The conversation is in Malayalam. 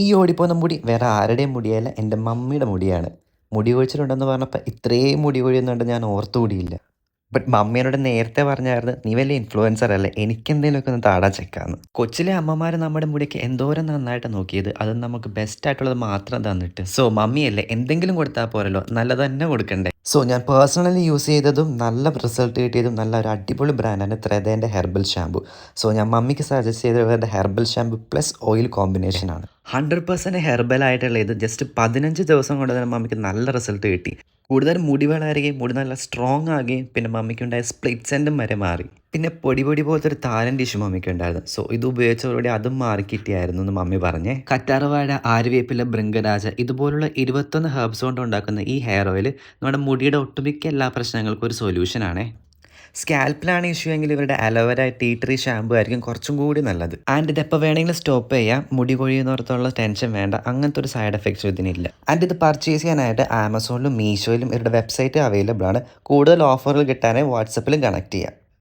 ഈ ഓടിപ്പോകുന്ന മുടി വേറെ ആരുടെയും മുടിയല്ല, എൻ്റെ മമ്മിയുടെ മുടിയാണ്. മുടി കൊഴിച്ചിലുണ്ടെന്ന് പറഞ്ഞപ്പോൾ ഇത്രയും മുടി കൊഴിയുന്നുണ്ട് ഞാൻ ഓർത്തുകൂടിയില്ല. ബട്ട് മമ്മി എന്നോട് നേരത്തെ പറഞ്ഞായിരുന്നു, "നീ വലിയ ഇൻഫ്ലുവൻസർ അല്ലേ, എനിക്കെന്തേലുമൊക്കെ ഒന്ന് താടാ ചെക്കാന്ന്." കൊച്ചിലെ അമ്മമാർ നമ്മുടെ മുടിക്ക് എന്തോരം നന്നായിട്ട് നോക്കിയത്, അതും നമുക്ക് ബെസ്റ്റ് ആയിട്ടുള്ളത് മാത്രം തന്നിട്ട്. സോ മമ്മിയല്ലേ, എന്തെങ്കിലും കൊടുത്താൽ പോരല്ലോ, നല്ലത് തന്നെ കൊടുക്കണ്ടേ. സോ ഞാൻ പേഴ്സണലി യൂസ് ചെയ്തതും നല്ല റിസൾട്ട് കിട്ടിയതും നല്ല ഒരു അടിപൊളി ബ്രാൻഡാണ് ത്രേതേൻ്റെ ഹെർബൽ ഷാമ്പു. സോ ഞാൻ മമ്മിക്ക് സജസ്റ്റ് ചെയ്തത് ഇവരുടെ ഹെർബൽ ഷാമ്പു പ്ലസ് ഓയിൽ കോമ്പിനേഷനാണ്. 100% ഹെർബൽ ആയിട്ടുള്ള ഇത് ജസ്റ്റ് 15 ദിവസം കൊണ്ട് തന്നെ മമ്മിക്ക് നല്ല റിസൾട്ട് കിട്ടി. കൂടുതൽ മുടി വളരുകയും മുടി നല്ല സ്ട്രോങ് ആകുകയും പിന്നെ മമ്മിക്കുണ്ടായ സ്പ്ലിറ്റ്സ് എൻഡും വരെ മാറി. പിന്നെ പൊടി പൊടി പോലത്തെ ഒരു താരൻ്റെ ഇഷ്യൂ മമ്മിക്കുണ്ടായിരുന്നു. സോ ഇത് ഉപയോഗിച്ചതോടെ അതും മാറിക്കിട്ടിയായിരുന്നു എന്ന് മമ്മി പറഞ്ഞേ. കറ്റാർവാഴ, ആര്യവേപ്പില, ഭൃംഗരാജ ഇതുപോലുള്ള 21 ഹെർബ്സ് കൊണ്ട് ഉണ്ടാക്കുന്ന ഈ ഹെയർ ഓയിൽ നമ്മുടെ മുടിയുടെ ഒട്ടുമിക്ക എല്ലാ പ്രശ്നങ്ങൾക്കും ഒരു സൊല്യൂഷനാണേ. സ്കാൽപ്പിലാണ് ഇഷ്യൂ എങ്കിൽ ഇവരുടെ അലോവേര ടീ ട്രീ ഷാമ്പു ആയിരിക്കും കുറച്ചും കൂടി നല്ലത്. ആൻഡ് ഇതെപ്പോൾ വേണമെങ്കിലും സ്റ്റോപ്പ് ചെയ്യാം, മുടി കൊഴിയുന്നിടത്തുള്ള ടെൻഷൻ വേണ്ട, അങ്ങനത്തെ ഒരു സൈഡ് എഫക്ട്സും ഇതിനില്ല. ആൻഡ് ഇത് പർച്ചേസ് ചെയ്യാനായിട്ട് ആമസോണിലും മീഷോയിലും ഇവരുടെ വെബ്സൈറ്റ് അവൈലബിൾ ആണ്. കൂടുതൽ ഓഫറുകൾ കിട്ടാനായി വാട്സപ്പിലും കണക്ട് ചെയ്യാം.